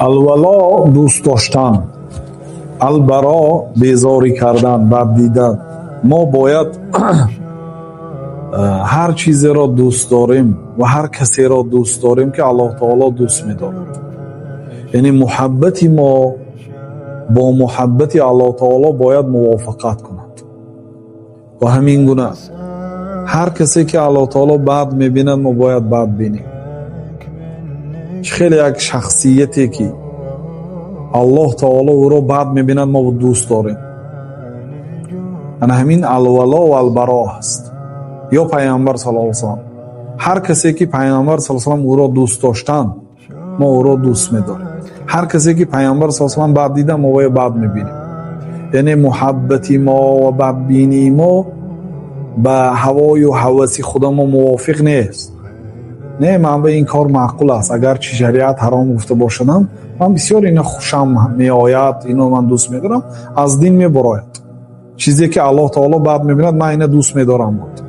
الولا دوست داشتن، البرا بیزاری کردن، بد دیدن. ما باید هر چیزی را دوست داریم و هر کسی را دوست داریم که الله تعالی دوست می‌دارد. یعنی محبت ما با محبت الله تعالی باید موافقت کند و همین گونه هر کسی که الله تعالی بد می‌بیند ما باید بد بینیم. خیلی یک شخصیتی که الله تعالی او را بد می‌بیند ما دوست داریم، همین الولا و البرا است. یا پیامبر صلی الله علیه و سلم، هر کسی که پیامبر صلی الله علیه و سلم او را دوست داشتن ما او را دوست می‌داریم. هر کسی که پیامبر صلی الله علیه و سلم بد دیدن ما او بد می‌بینیم. یعنی محبت ما و بدبینی ما به هوای و هوس خود ما موافق نیست. نه، من به این کار معقول است. اگر چه شریعت حرام گفته باشدم من بسیار اینا خوشم میآید، اینو من دوست می‌دارم، از دین میبراید. چیزی که الله تعالی بد می‌بیند من اینا دوست می‌دارم بود.